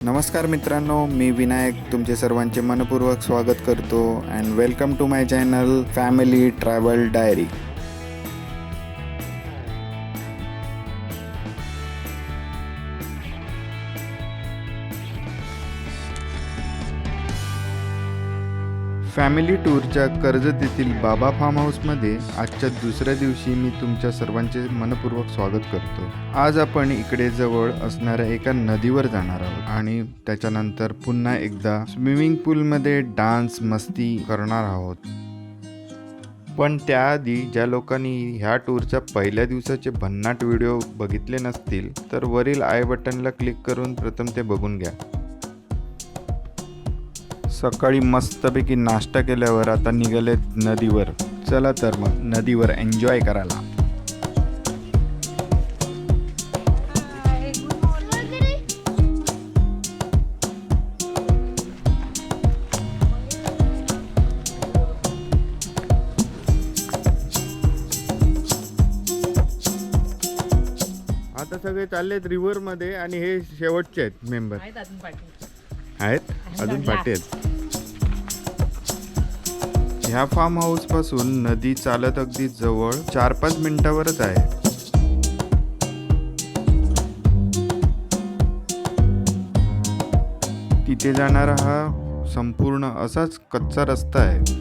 नमस्कार मित्रांनो, मी विनायक तुमचे सर्वांचे मनपूर्वक स्वागत करतो and welcome to my channel family travel diary. Family टूरच्या कर्जत येथील बाबा फार्म हाऊसमध्ये आजच्या दुसऱ्या दिवशी मी तुमच्या सर्वांचे मनपूर्वक स्वागत करतो. आज आपण इकडे जवळ असणाऱ्या एका नदीवर जाणार आहोत आणि त्याच्यानंतर पुन्हा एकदा स्विमिंग पूलमध्ये डान्स मस्ती करणार आहोत. पण त्याआधी ज्या लोकांनी ह्या टूरच्या पहिल्या दिवसाचे भन्नाट व्हिडिओ बघितले नसतील तर वरील आय बटनला क्लिक करून प्रथम ते बघून घ्या. सकाळी मस्तपैकी नाश्ता केल्यावर आता निघाले नदीवर. चला तर मग नदीवर एन्जॉय करायला. आता सगळे चाललेत रिव्हर मध्ये आणि हे शेवटचे आहेत मेंबर आहेत अजून पाठी आहेत. ह्या फार्म हाऊस पासून नदी चालत अगदी जवळ 4-5 मिनिटावरच आहे. तिथे जाणारा हा संपूर्ण असाच कच्चा रस्ता आहे.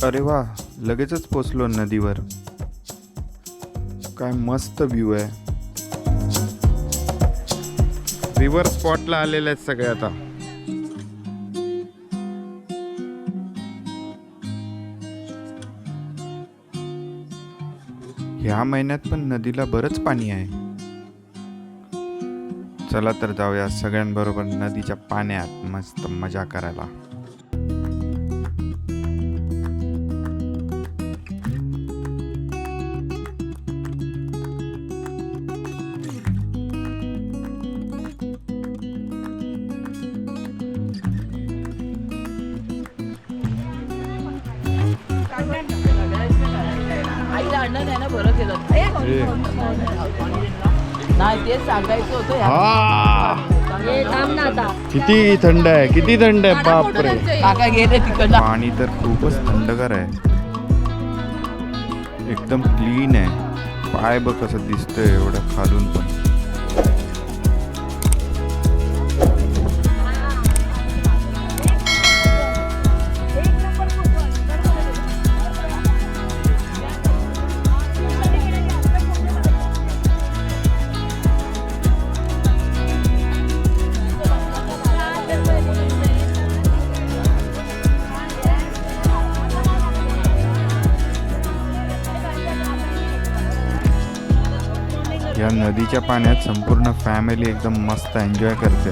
अरे वा, लगेचच पोचलो नदीवर. काय मस्त व्ह्यू आहे. रिव्हर स्पॉटला आलेले आहेत सगळे. आता ह्या महिन्यात पण नदीला बरंच पाणी आहे. चला तर जाऊया सगळ्यांबरोबर नदीच्या पाण्यात मस्त मजा करायला. किती थंड आहे, किती थंड आहे. बापरे, पाणी तर खूपच थंडगार आहे. एकदम क्लीन आहे. पाय बघ कसं दिसतंय एवढं खालून पण. या नदीच्या पाण्यात संपूर्ण फॅमिली एकदम मस्त एन्जॉय करते.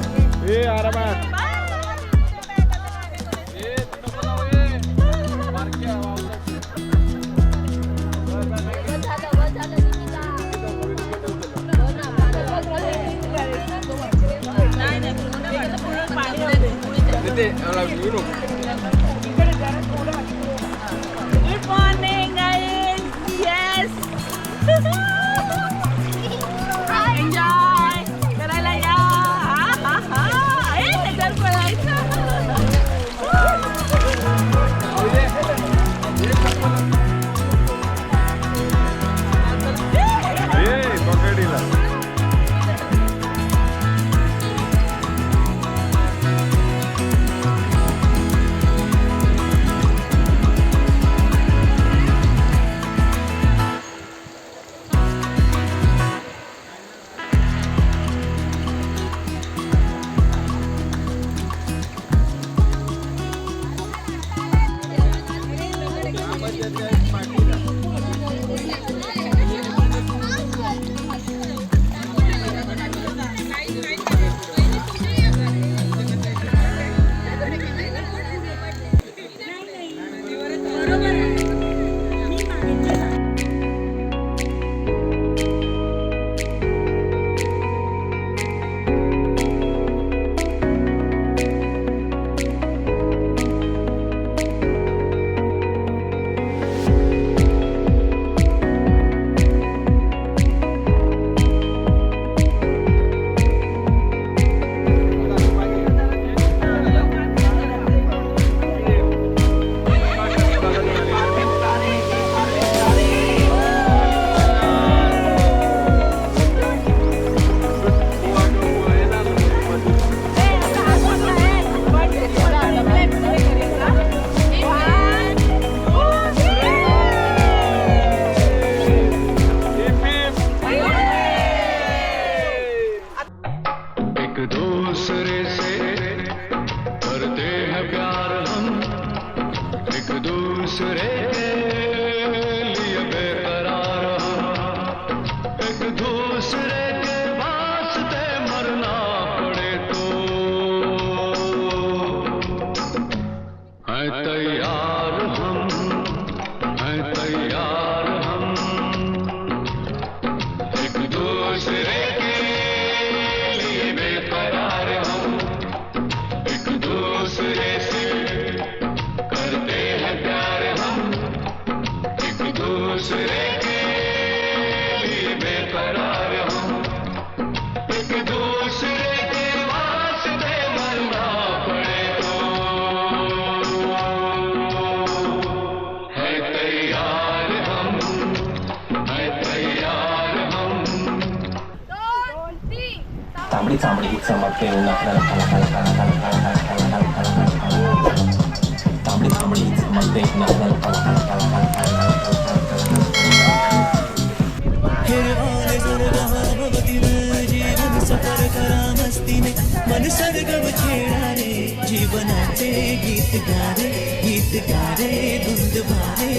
Good morning guys. Yes enjoy करायला या. त्याच्यावर पळायचं. तांबडी चांबडी ही चमकते उन्हात तांबडी चांबडी ही चमकते जीवन सफर करा मस्तीने मन सरगम छेडा रे जीवनाचे गीत गा रे धुंद भारे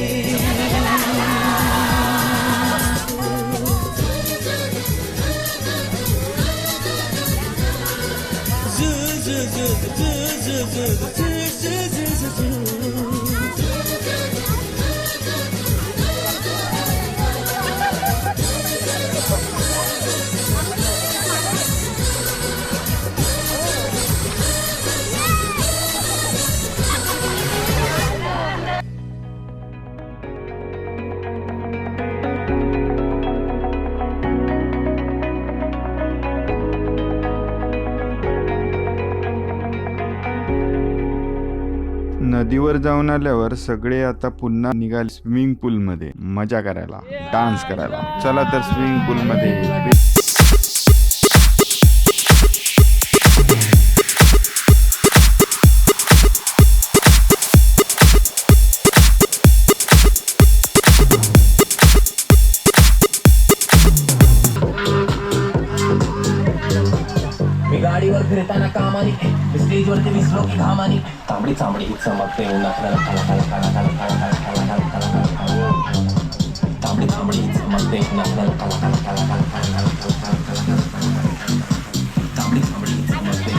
नदीवर जाऊन आल्यावर सगळे आता पुन्हा निघाले स्विमिंग पूल मध्ये मजा करायला, डान्स करायला. चला तर स्विमिंग पूल मध्ये. मी गाडीवर फिरताना कामानी स्टेजवरती विसरो की घामानी तांबडी चांबडी ही चमकते उन्हात तांबडी चांबडी ही चमकते उन्हात तांबडी चांबडी ही चमकते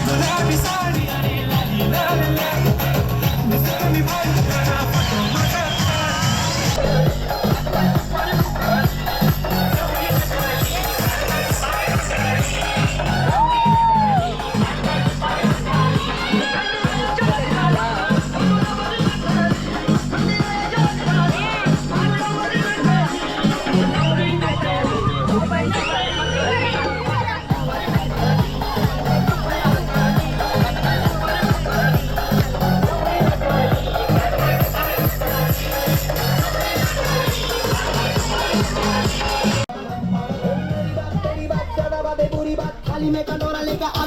Guलाबी साडी आणि लाली लाल लाल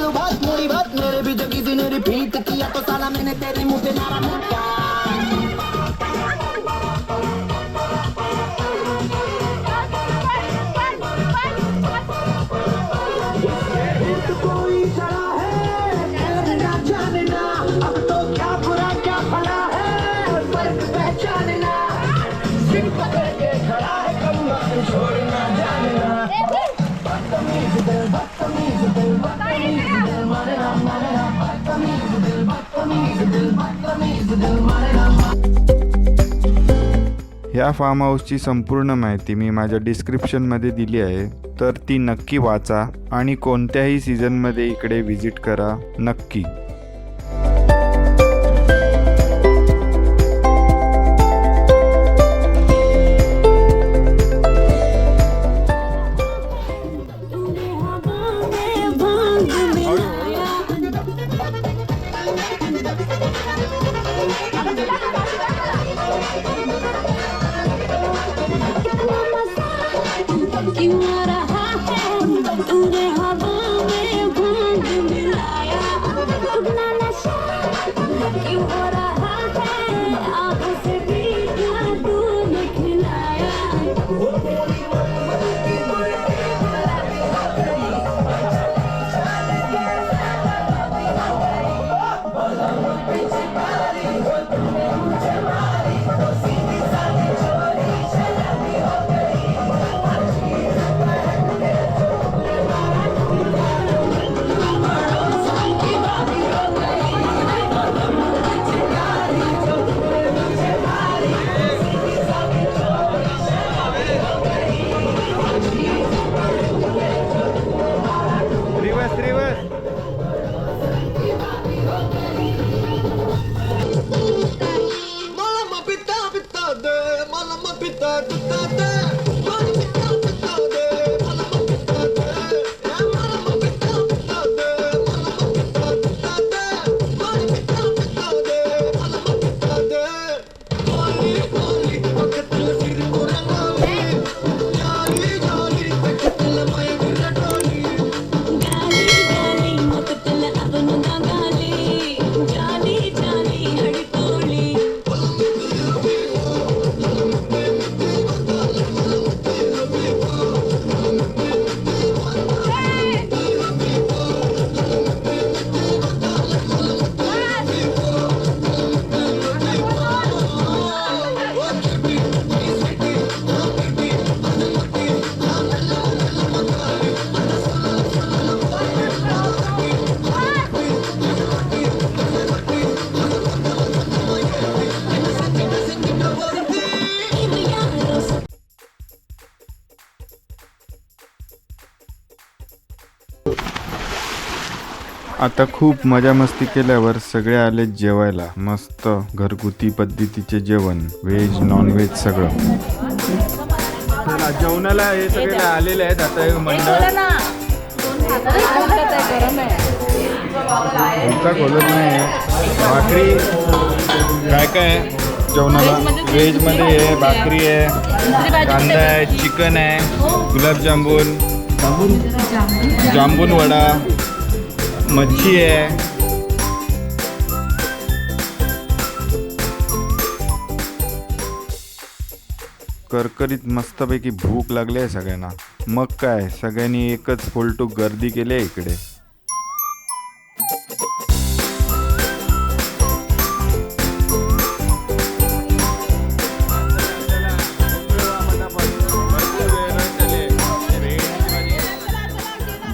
आलू भात मूरी भात मेरे भी जो किसी ने रिपीट किया तो साला मैंने तेरी मुंह पे मारा मुक्का कोई चला है ना जानना अब तो क्या बुरा क्या भला है फर्क पहचानना सिर पकड़ के खड़ा है कम छोड़ना जानना बदतमीज दिल बदतमीज दिल बदतमीज दिल मारना मारना बदतमीज दिल बदतमीज दिल बदतमीज दिल मारना ह्या फार्म हाऊसची संपूर्ण माहिती मी माझ्या डिस्क्रिप्शनमध्ये दिली आहे, तर ती नक्की वाचा आणि कोणत्याही सीझनमध्ये इकडे व्हिजिट करा नक्की. क्यों आ रहा है तूने हवा में भांग मिलाया अपना नशा क्यों हो रहा है आंखों से भी तूने खिलाया आता खूप मजा मस्ती केल्यावर सगळे आले जेवायला. मस्त घरगुती पद्धतीचे जेवण, व्हेज नॉन व्हेज सगळं. जेवणाला हे सगळे आलेले आहेत. आता एक मंडळ खोलत नाही. भाकरी काय काय आहे जेवणाला? व्हेजमध्ये आहे भाकरी आहे, कांदा आहे, चिकन आहे, गुलाबजामुन, जांबून वडा, मच्छी आहे. करकरीत मस्तपैकी भूक लागली आहे सगळ्यांना. मग काय सगळ्यांनी एकच फोलटूक गर्दी केली आहे इकडे.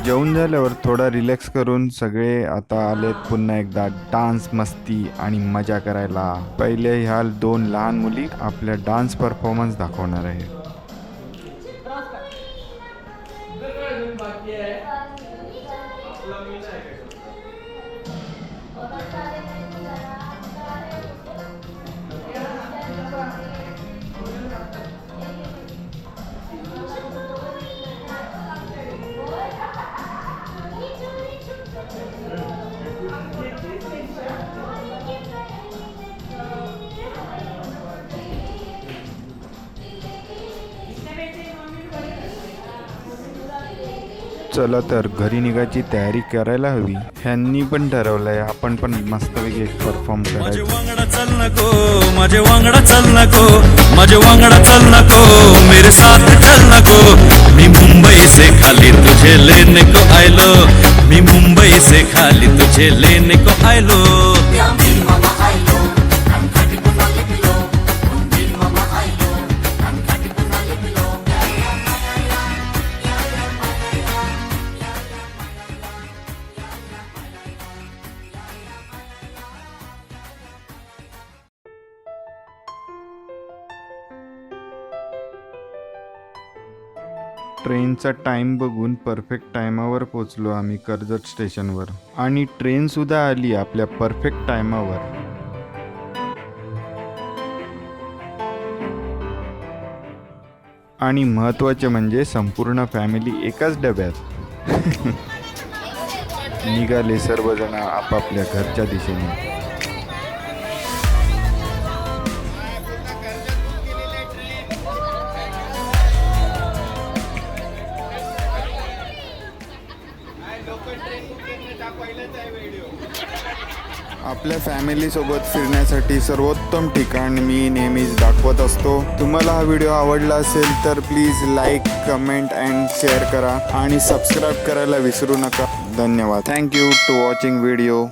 जेवून झाल्यावर थोडा रिलॅक्स करून सगळे आता आलेत पुन्हा एकदा डान्स मस्ती आणि मजा करायला. पहिले ह्या 2 लहान मुली आपल्या डान्स परफॉर्मन्स दाखवणार आहे. चला तर घरी निघायची तयारी करायला हवी. ह्यांनी पण ठरवलंय आपण पण मस्तपैकी एक परफॉर्म माझे करायचं. वांगडा चल नको, माझे वांगडा चल नको, माझे वांगडा चल नको, मेरे साथ चल नको. मी मुंबई से खाली तुझे लेने को आयलो, मी मुंबई से खाली तुझे लेने को आयलो. ट्रेनचा टाइम बघून परफेक्ट टायमावर पोचलो आम्ही कर्जत स्टेशनवर आणि ट्रेन सुद्धा आली आपल्या परफेक्ट टायमावर. आणि महत्त्वाचे म्हणजे संपूर्ण फॅमिली एकाच डब्यात. निघाले सर्वजण आपापल्या घरच्या दिशेने. आपल्या फॅमिलीसोबत फिरण्यासाठी सर्वोत्तम ठिकाण मी नेहमीच दाखवत असतो. तुम्हाला हा व्हिडिओ आवडला असेल तर please like, comment and share करा आणि सबस्क्राईब करायला विसरू नका. धन्यवाद. Thank you to watching video.